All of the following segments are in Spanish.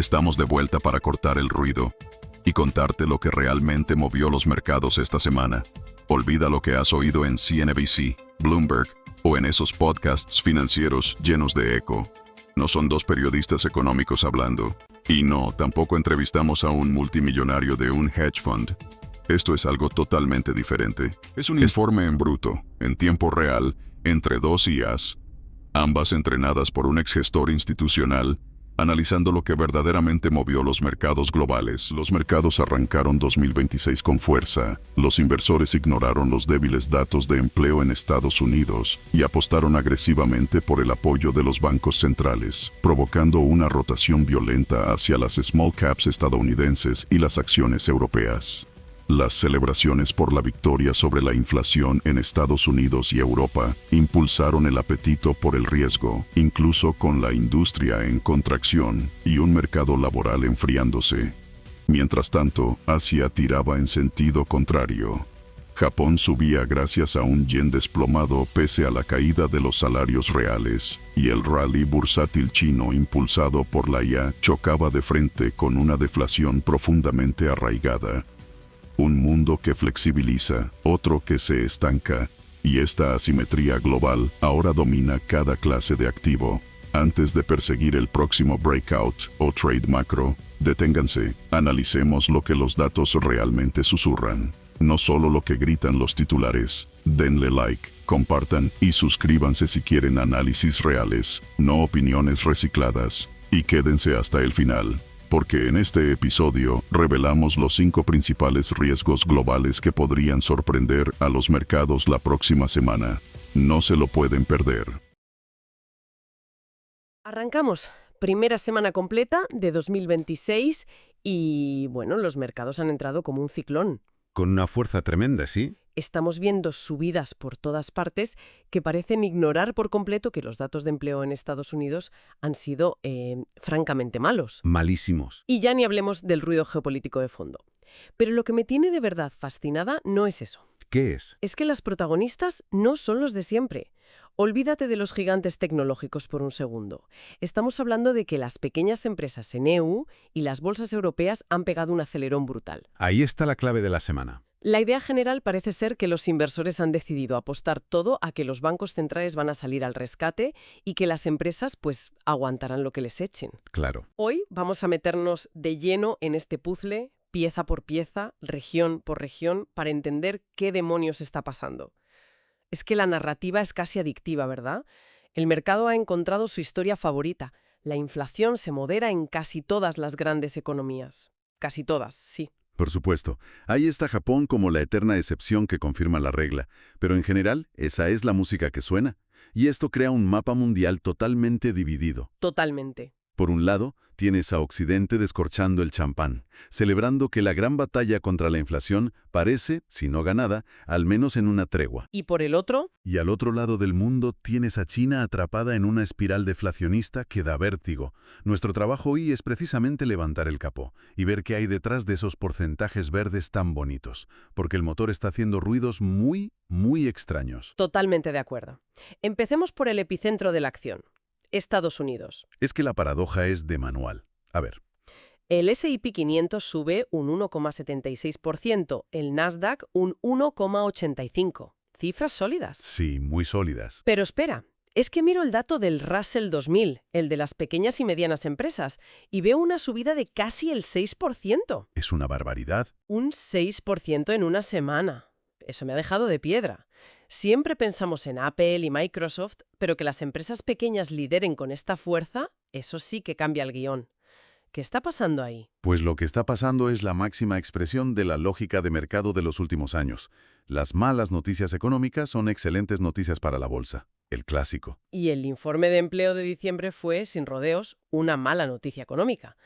Estamos de vuelta para cortar el ruido y contarte lo que realmente movió los mercados esta semana. Olvida lo que has oído en CNBC, Bloomberg o en esos podcasts financieros llenos de eco. No son dos periodistas económicos hablando. Y no, tampoco entrevistamos a un multimillonario de un hedge fund. Esto es algo totalmente diferente. Es un informe en bruto, en tiempo real, entre dos IAs, ambas entrenadas por un exgestor institucional, analizando lo que verdaderamente movió los mercados globales. Los mercados arrancaron 2026 con fuerza. Los inversores ignoraron los débiles datos de empleo en Estados Unidos y apostaron agresivamente por el apoyo de los bancos centrales, provocando una rotación violenta hacia las small caps estadounidenses y las acciones europeas. Las celebraciones por la victoria sobre la inflación en Estados Unidos y Europa impulsaron el apetito por el riesgo, incluso con la industria en contracción y un mercado laboral enfriándose. Mientras tanto, Asia tiraba en sentido contrario. Japón subía gracias a un yen desplomado pese a la caída de los salarios reales, y el rally bursátil chino impulsado por la IA chocaba de frente con una deflación profundamente arraigada. Un mundo que flexibiliza, otro que se estanca, y esta asimetría global ahora domina cada clase de activo. Antes de perseguir el próximo breakout o trade macro, deténganse, analicemos lo que los datos realmente susurran, no solo lo que gritan los titulares. Denle like, compartan y suscríbanse si quieren análisis reales, no opiniones recicladas, y quédense hasta el final. Porque en este episodio revelamos los 5 principales riesgos globales que podrían sorprender a los mercados la próxima semana. No se lo pueden perder. Arrancamos. Primera semana completa de 2026 y, bueno, los mercados han entrado como un ciclón. Con una fuerza tremenda, ¿sí? Estamos viendo subidas por todas partes que parecen ignorar por completo que los datos de empleo en Estados Unidos han sido francamente malos. Malísimos. Y ya ni hablemos del ruido geopolítico de fondo. Pero lo que me tiene de verdad fascinada no es eso. ¿Qué es? Es que las protagonistas no son los de siempre. Olvídate de los gigantes tecnológicos por un segundo. Estamos hablando de que las pequeñas empresas en EU y las bolsas europeas han pegado un acelerón brutal. Ahí está la clave de la semana. La idea general parece ser que los inversores han decidido apostar todo a que los bancos centrales van a salir al rescate y que las empresas, pues, aguantarán lo que les echen. Claro. Hoy vamos a meternos de lleno en este puzzle, pieza por pieza, región por región, para entender qué demonios está pasando. Es que la narrativa es casi adictiva, ¿verdad? El mercado ha encontrado su historia favorita. La inflación se modera en casi todas las grandes economías. Casi todas, sí. Por supuesto. Ahí está Japón como la eterna excepción que confirma la regla. Pero en general, esa es la música que suena. Y esto crea un mapa mundial totalmente dividido. Totalmente. Por un lado, tienes a Occidente descorchando el champán, celebrando que la gran batalla contra la inflación parece, si no ganada, al menos en una tregua. ¿Y por el otro? Y al otro lado del mundo tienes a China atrapada en una espiral deflacionista que da vértigo. Nuestro trabajo hoy es precisamente levantar el capó y ver qué hay detrás de esos porcentajes verdes tan bonitos, porque el motor está haciendo ruidos muy, muy extraños. Totalmente de acuerdo. Empecemos por el epicentro de la acción. Estados Unidos. Es que la paradoja es de manual. A ver. El S&P 500 sube un 1,76%, el Nasdaq un 1,85%. Cifras sólidas. Sí, muy sólidas. Pero espera, es que miro el dato del Russell 2000, el de las pequeñas y medianas empresas, y veo una subida de casi el 6%. Es una barbaridad. Un 6% en una semana. Eso me ha dejado de piedra. Siempre pensamos en Apple y Microsoft, pero que las empresas pequeñas lideren con esta fuerza, eso sí que cambia el guión. ¿Qué está pasando ahí? Pues lo que está pasando es la máxima expresión de la lógica de mercado de los últimos años. Las malas noticias económicas son excelentes noticias para la bolsa. El clásico. Y el informe de empleo de diciembre fue, sin rodeos, una mala noticia económica.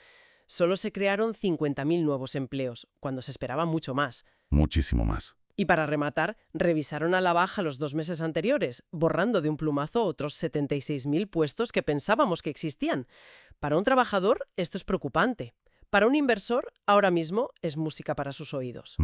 Solo se crearon 50.000 nuevos empleos, cuando se esperaba mucho más. Muchísimo más. Y para rematar, revisaron a la baja los 2 meses anteriores, borrando de un plumazo otros 76.000 puestos que pensábamos que existían. Para un trabajador, esto es preocupante. Para un inversor, ahora mismo es música para sus oídos.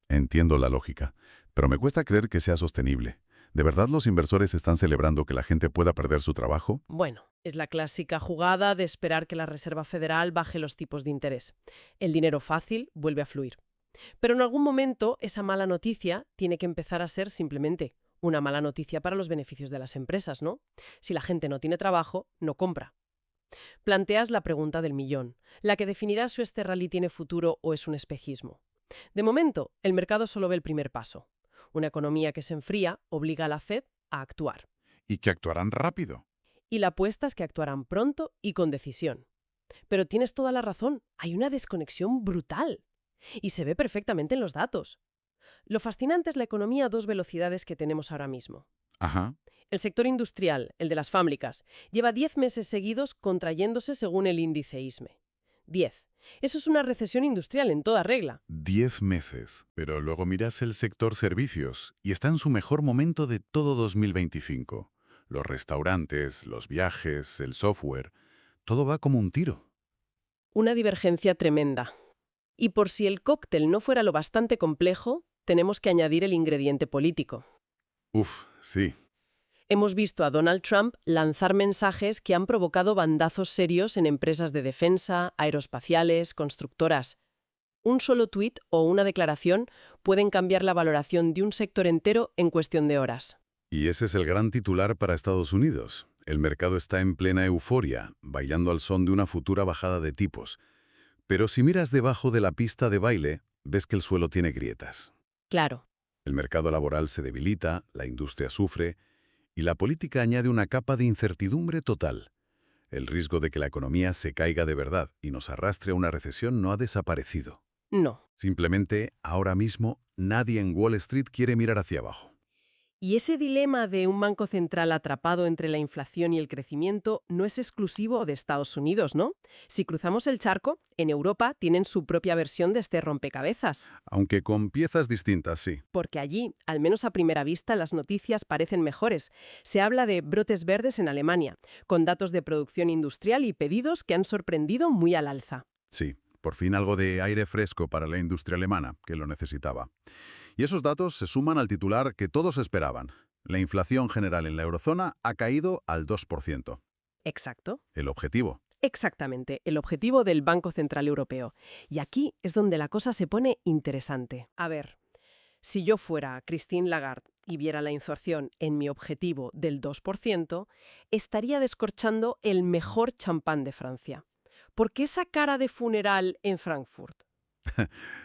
Entiendo la lógica, pero me cuesta creer que sea sostenible. ¿De verdad los inversores están celebrando que la gente pueda perder su trabajo? Bueno, es la clásica jugada de esperar que la Reserva Federal baje los tipos de interés. El dinero fácil vuelve a fluir. Pero en algún momento esa mala noticia tiene que empezar a ser simplemente una mala noticia para los beneficios de las empresas, ¿no? Si la gente no tiene trabajo, no compra. Planteas la pregunta del millón, la que definirá si este rally tiene futuro o es un espejismo. De momento, el mercado solo ve el primer paso. Una economía que se enfría obliga a la Fed a actuar. Y que actuarán rápido. Y la apuesta es que actuarán pronto y con decisión. Pero tienes toda la razón, hay una desconexión brutal. Y se ve perfectamente en los datos. Lo fascinante es la economía a dos velocidades que tenemos ahora mismo. Ajá. El sector industrial, el de las fábricas, lleva 10 meses seguidos contrayéndose según el índice ISME. 10. Eso es una recesión industrial en toda regla. 10 meses. Pero luego miras el sector servicios y está en su mejor momento de todo 2025. Los restaurantes, los viajes, el software, todo va como un tiro. Una divergencia tremenda. Y por si el cóctel no fuera lo bastante complejo, tenemos que añadir el ingrediente político. Uf, sí. Hemos visto a Donald Trump lanzar mensajes que han provocado bandazos serios en empresas de defensa, aeroespaciales, constructoras. Un solo tuit o una declaración pueden cambiar la valoración de un sector entero en cuestión de horas. Y ese es el gran titular para Estados Unidos. El mercado está en plena euforia, bailando al son de una futura bajada de tipos. Pero si miras debajo de la pista de baile, ves que el suelo tiene grietas. Claro. El mercado laboral se debilita, la industria sufre, y la política añade una capa de incertidumbre total. El riesgo de que la economía se caiga de verdad y nos arrastre a una recesión no ha desaparecido. No. Simplemente, ahora mismo, nadie en Wall Street quiere mirar hacia abajo. Y ese dilema de un banco central atrapado entre la inflación y el crecimiento no es exclusivo de Estados Unidos, ¿no? Si cruzamos el charco, en Europa tienen su propia versión de este rompecabezas. Aunque con piezas distintas, sí. Porque allí, al menos a primera vista, las noticias parecen mejores. Se habla de brotes verdes en Alemania, con datos de producción industrial y pedidos que han sorprendido muy al alza. Sí, por fin algo de aire fresco para la industria alemana, que lo necesitaba. Y esos datos se suman al titular que todos esperaban. La inflación general en la eurozona ha caído al 2%. Exacto. El objetivo. Exactamente, el objetivo del Banco Central Europeo. Y aquí es donde la cosa se pone interesante. A ver, si yo fuera Christine Lagarde y viera la inflación en mi objetivo del 2%, estaría descorchando el mejor champán de Francia. ¿Por qué esa cara de funeral en Frankfurt?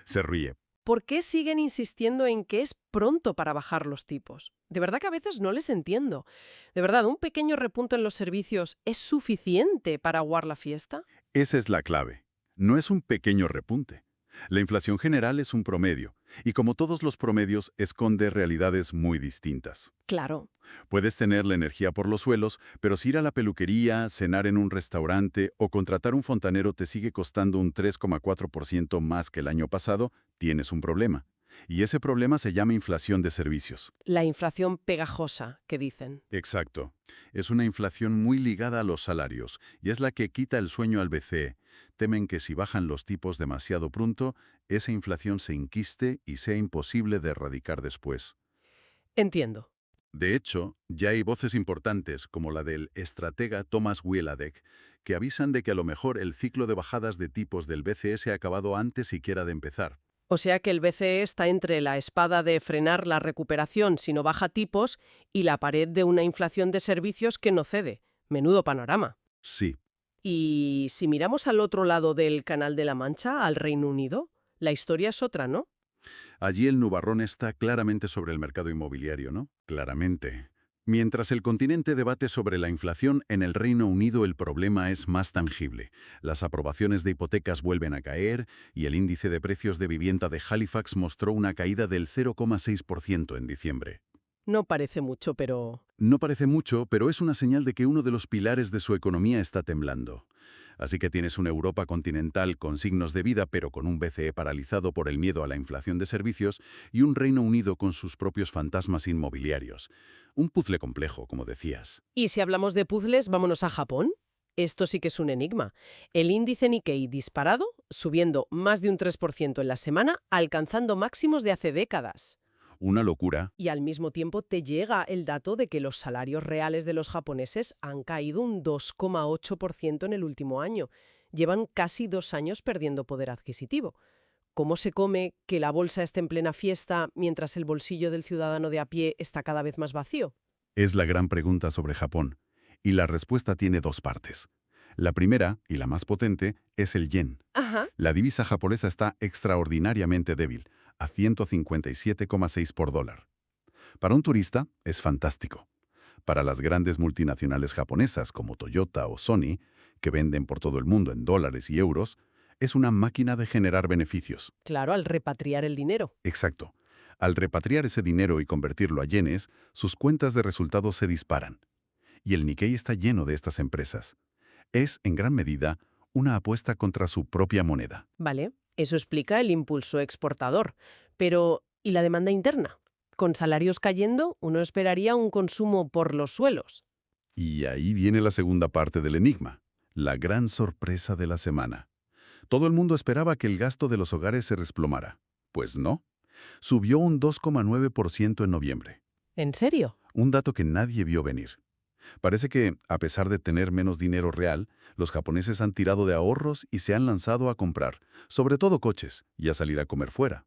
Se ríe. ¿Por qué siguen insistiendo en que es pronto para bajar los tipos? De verdad que a veces no les entiendo. De verdad, ¿un pequeño repunto en los servicios es suficiente para aguar la fiesta? Esa es la clave. No es un pequeño repunte. La inflación general es un promedio, y como todos los promedios, esconde realidades muy distintas. Claro. Puedes tener la energía por los suelos, pero si ir a la peluquería, cenar en un restaurante o contratar un fontanero te sigue costando un 3,4% más que el año pasado, tienes un problema. Y ese problema se llama inflación de servicios. La inflación pegajosa, que dicen. Exacto. Es una inflación muy ligada a los salarios, y es la que quita el sueño al BCE. Temen que si bajan los tipos demasiado pronto, esa inflación se enquiste y sea imposible de erradicar después. Entiendo. De hecho, ya hay voces importantes, como la del estratega Thomas Wieladek, que avisan de que a lo mejor el ciclo de bajadas de tipos del BCE se ha acabado antes siquiera de empezar. O sea que el BCE está entre la espada de frenar la recuperación si no baja tipos y la pared de una inflación de servicios que no cede. Menudo panorama. Sí. Y si miramos al otro lado del Canal de la Mancha, al Reino Unido, la historia es otra, ¿no? Allí el nubarrón está claramente sobre el mercado inmobiliario, ¿no? Claramente. Mientras el continente debate sobre la inflación, en el Reino Unido el problema es más tangible. Las aprobaciones de hipotecas vuelven a caer y el índice de precios de vivienda de Halifax mostró una caída del 0,6% en diciembre. No parece mucho, pero... No parece mucho, pero es una señal de que uno de los pilares de su economía está temblando. Así que tienes una Europa continental con signos de vida, pero con un BCE paralizado por el miedo a la inflación de servicios, y un Reino Unido con sus propios fantasmas inmobiliarios. Un puzzle complejo, como decías. Y si hablamos de puzzles, vámonos a Japón. Esto sí que es un enigma. El índice Nikkei disparado, subiendo más de un 3% en la semana, alcanzando máximos de hace décadas. Una locura. Y al mismo tiempo te llega el dato de que los salarios reales de los japoneses han caído un 2,8% en el último año. Llevan casi 2 años perdiendo poder adquisitivo. ¿Cómo se come que la bolsa esté en plena fiesta mientras el bolsillo del ciudadano de a pie está cada vez más vacío? Es la gran pregunta sobre Japón. Y la respuesta tiene dos partes. La primera, y la más potente, es el yen. Ajá. La divisa japonesa está extraordinariamente débil, a 157,6 por dólar. Para un turista, es fantástico. Para las grandes multinacionales japonesas como Toyota o Sony, que venden por todo el mundo en dólares y euros, es una máquina de generar beneficios. Claro, al repatriar el dinero. Exacto. Al repatriar ese dinero y convertirlo a yenes, sus cuentas de resultados se disparan. Y el Nikkei está lleno de estas empresas. Es, en gran medida, una apuesta contra su propia moneda. Vale, eso explica el impulso exportador. Pero, ¿y la demanda interna? Con salarios cayendo, uno esperaría un consumo por los suelos. Y ahí viene la segunda parte del enigma, la gran sorpresa de la semana. Todo el mundo esperaba que el gasto de los hogares se desplomara. Pues no. Subió un 2,9% en noviembre. ¿En serio? Un dato que nadie vio venir. Parece que, a pesar de tener menos dinero real, los japoneses han tirado de ahorros y se han lanzado a comprar, sobre todo coches, y a salir a comer fuera.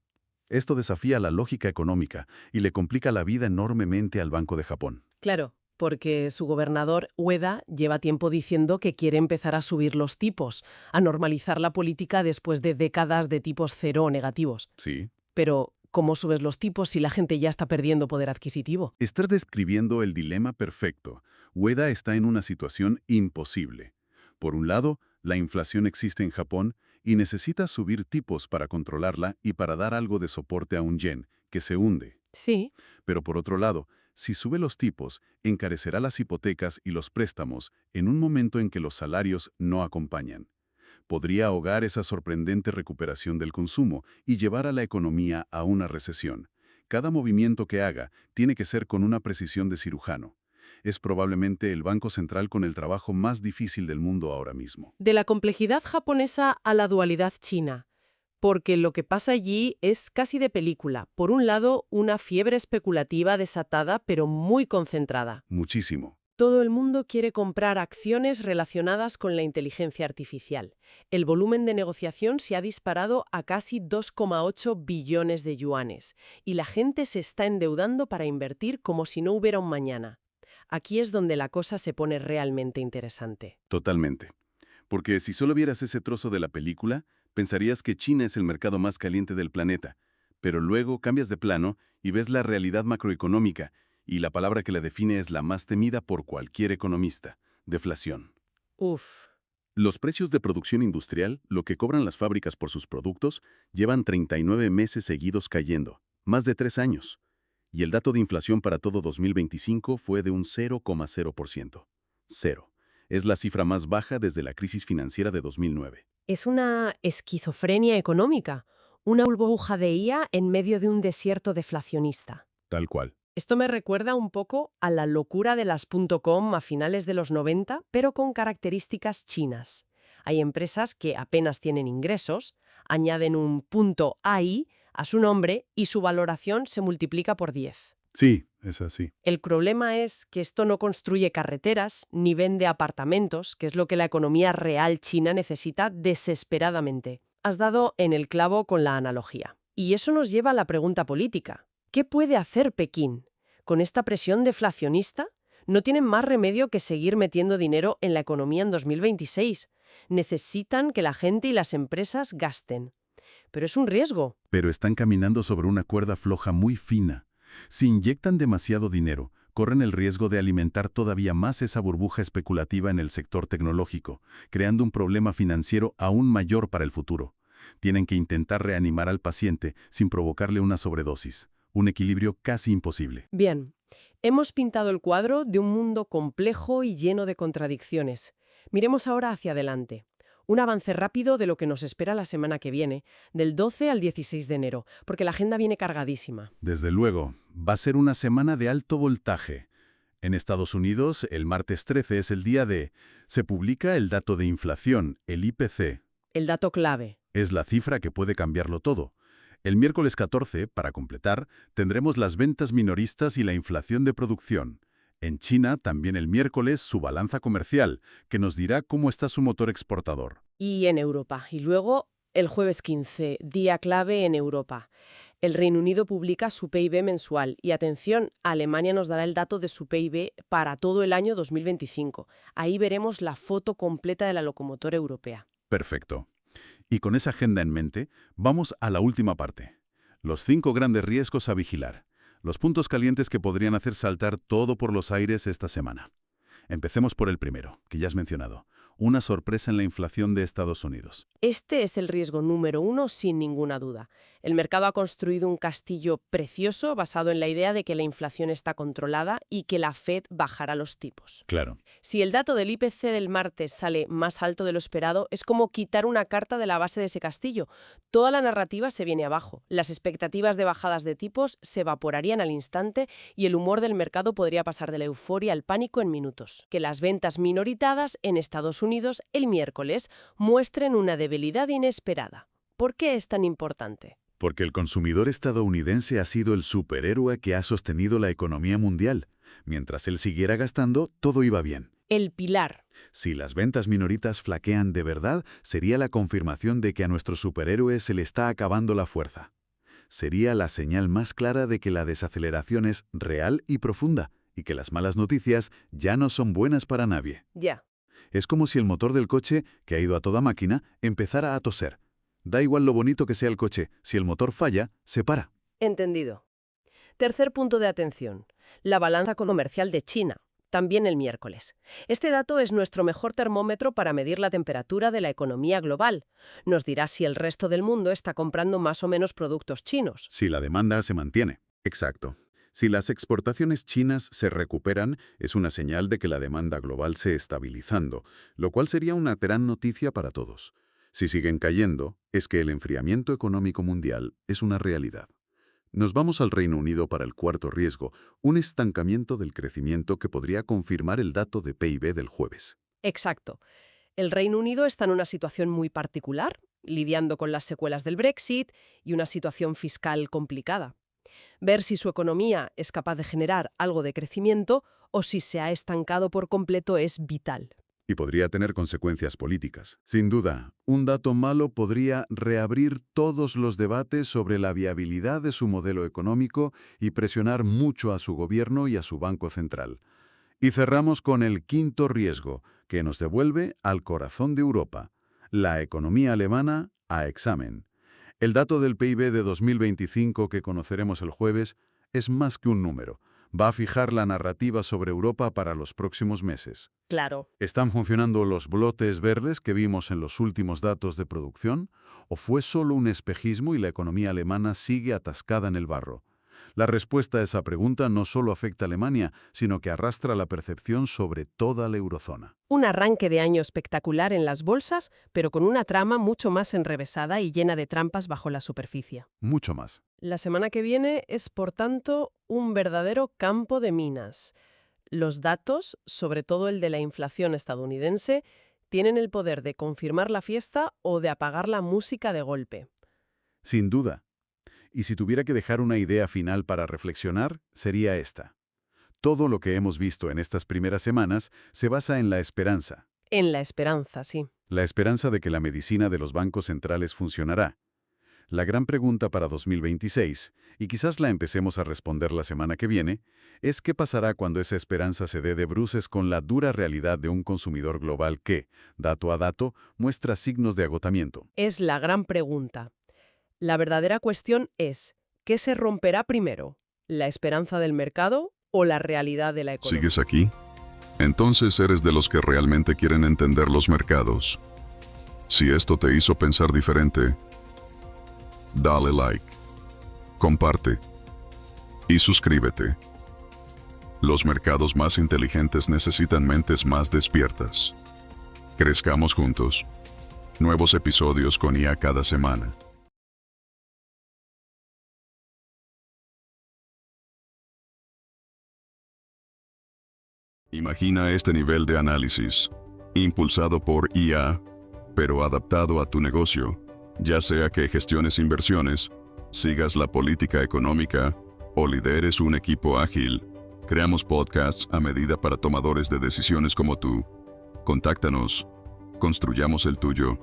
Esto desafía la lógica económica y le complica la vida enormemente al Banco de Japón. Claro, porque su gobernador, Ueda, lleva tiempo diciendo que quiere empezar a subir los tipos, a normalizar la política después de décadas de tipos cero o negativos. Sí. Pero, ¿cómo subes los tipos si la gente ya está perdiendo poder adquisitivo? Estás describiendo el dilema perfecto. Ueda está en una situación imposible. Por un lado, la inflación existe en Japón y necesita subir tipos para controlarla y para dar algo de soporte a un yen, que se hunde. Sí. Pero por otro lado, si sube los tipos, encarecerá las hipotecas y los préstamos en un momento en que los salarios no acompañan. Podría ahogar esa sorprendente recuperación del consumo y llevar a la economía a una recesión. Cada movimiento que haga tiene que ser con una precisión de cirujano. Es probablemente el banco central con el trabajo más difícil del mundo ahora mismo. De la complejidad japonesa a la dualidad china. Porque lo que pasa allí es casi de película. Por un lado, una fiebre especulativa desatada pero muy concentrada. Muchísimo. Todo el mundo quiere comprar acciones relacionadas con la inteligencia artificial. El volumen de negociación se ha disparado a casi 2,8 billones de yuanes y la gente se está endeudando para invertir como si no hubiera un mañana. Aquí es donde la cosa se pone realmente interesante. Totalmente. Porque si solo vieras ese trozo de la película, pensarías que China es el mercado más caliente del planeta. Pero luego cambias de plano y ves la realidad macroeconómica, y la palabra que la define es la más temida por cualquier economista: deflación. Uf. Los precios de producción industrial, lo que cobran las fábricas por sus productos, llevan 39 meses seguidos cayendo, más de 3 años. Y el dato de inflación para todo 2025 fue de un 0,0%. Cero. Es la cifra más baja desde la crisis financiera de 2009. Es una esquizofrenia económica, una burbuja de IA en medio de un desierto deflacionista. Tal cual. Esto me recuerda un poco a la locura de las .com a finales de los 90, pero con características chinas. Hay empresas que apenas tienen ingresos, añaden un .ai a su nombre y su valoración se multiplica por 10. Sí, es así. El problema es que esto no construye carreteras ni vende apartamentos, que es lo que la economía real china necesita desesperadamente. Has dado en el clavo con la analogía. Y eso nos lleva a la pregunta política. ¿Qué puede hacer Pekín? Con esta presión deflacionista, no tienen más remedio que seguir metiendo dinero en la economía en 2026. Necesitan que la gente y las empresas gasten. Pero es un riesgo. Pero están caminando sobre una cuerda floja muy fina. Si inyectan demasiado dinero, corren el riesgo de alimentar todavía más esa burbuja especulativa en el sector tecnológico, creando un problema financiero aún mayor para el futuro. Tienen que intentar reanimar al paciente sin provocarle una sobredosis. Un equilibrio casi imposible. Bien, hemos pintado el cuadro de un mundo complejo y lleno de contradicciones. Miremos ahora hacia adelante. Un avance rápido de lo que nos espera la semana que viene, del 12 al 16 de enero, porque la agenda viene cargadísima. Desde luego, va a ser una semana de alto voltaje. En Estados Unidos, el martes 13 es el día de... Se publica el dato de inflación, el IPC. El dato clave. Es la cifra que puede cambiarlo todo. El miércoles 14, para completar, tendremos las ventas minoristas y la inflación de producción. En China, también el miércoles, su balanza comercial, que nos dirá cómo está su motor exportador. Y en Europa. Y luego, el jueves 15, día clave en Europa. El Reino Unido publica su PIB mensual y, atención, Alemania nos dará el dato de su PIB para todo el año 2025. Ahí veremos la foto completa de la locomotora europea. Perfecto. Y con esa agenda en mente, vamos a la última parte. Los 5 grandes riesgos a vigilar. Los puntos calientes que podrían hacer saltar todo por los aires esta semana. Empecemos por el primero, que ya has mencionado. Una sorpresa en la inflación de Estados Unidos. Este es el riesgo número 1 sin ninguna duda. El mercado ha construido un castillo precioso basado en la idea de que la inflación está controlada y que la Fed bajará los tipos. Claro. Si el dato del IPC del martes sale más alto de lo esperado, es como quitar una carta de la base de ese castillo. Toda la narrativa se viene abajo. Las expectativas de bajadas de tipos se evaporarían al instante y el humor del mercado podría pasar de la euforia al pánico en minutos. Que las ventas minoritadas en Estados Unidos el miércoles muestren una debilidad inesperada. ¿Por qué es tan importante? Porque el consumidor estadounidense ha sido el superhéroe que ha sostenido la economía mundial. Mientras él siguiera gastando, todo iba bien. El pilar. Si las ventas minoritas flaquean de verdad, sería la confirmación de que a nuestro superhéroe se le está acabando la fuerza. Sería la señal más clara de que la desaceleración es real y profunda, y que las malas noticias ya no son buenas para nadie. Ya. Es como si el motor del coche, que ha ido a toda máquina, empezara a toser. Da igual lo bonito que sea el coche, si el motor falla, se para. Entendido. Tercer punto de atención. La balanza comercial de China, también el miércoles. Este dato es nuestro mejor termómetro para medir la temperatura de la economía global. Nos dirá si el resto del mundo está comprando más o menos productos chinos. Si la demanda se mantiene. Exacto. Si las exportaciones chinas se recuperan, es una señal de que la demanda global se estabilizando, lo cual sería una gran noticia para todos. Si siguen cayendo, es que el enfriamiento económico mundial es una realidad. Nos vamos al Reino Unido para el cuarto riesgo, un estancamiento del crecimiento que podría confirmar el dato de PIB del jueves. Exacto. El Reino Unido está en una situación muy particular, lidiando con las secuelas del Brexit y una situación fiscal complicada. Ver si su economía es capaz de generar algo de crecimiento o si se ha estancado por completo es vital. Y podría tener consecuencias políticas. Sin duda, un dato malo podría reabrir todos los debates sobre la viabilidad de su modelo económico y presionar mucho a su gobierno y a su Banco Central. Y cerramos con el quinto riesgo, que nos devuelve al corazón de Europa, la economía alemana a examen. El dato del PIB de 2025 que conoceremos el jueves es más que un número. Va a fijar la narrativa sobre Europa para los próximos meses. Claro. ¿Están funcionando los brotes verdes que vimos en los últimos datos de producción? ¿O fue solo un espejismo y la economía alemana sigue atascada en el barro? La respuesta a esa pregunta no solo afecta a Alemania, sino que arrastra la percepción sobre toda la eurozona. Un arranque de año espectacular en las bolsas, pero con una trama mucho más enrevesada y llena de trampas bajo la superficie. Mucho más. La semana que viene es, por tanto, un verdadero campo de minas. Los datos, sobre todo el de la inflación estadounidense, tienen el poder de confirmar la fiesta o de apagar la música de golpe. Sin duda. Y si tuviera que dejar una idea final para reflexionar, sería esta. Todo lo que hemos visto en estas primeras semanas se basa en la esperanza. En la esperanza, sí. La esperanza de que la medicina de los bancos centrales funcionará. La gran pregunta para 2026, y quizás la empecemos a responder la semana que viene, es qué pasará cuando esa esperanza se dé de bruces con la dura realidad de un consumidor global que, dato a dato, muestra signos de agotamiento. Es la gran pregunta. La verdadera cuestión es, ¿qué se romperá primero? ¿La esperanza del mercado o la realidad de la economía? ¿Sigues aquí? Entonces eres de los que realmente quieren entender los mercados. Si esto te hizo pensar diferente, dale like, comparte y suscríbete. Los mercados más inteligentes necesitan mentes más despiertas. Crezcamos juntos. Nuevos episodios con IA cada semana. Imagina este nivel de análisis, impulsado por IA, pero adaptado a tu negocio, ya sea que gestiones inversiones sigas la política económica o lideres un equipo ágil, creamos podcasts a medida para tomadores de decisiones como tú. Contáctanos, construyamos el tuyo.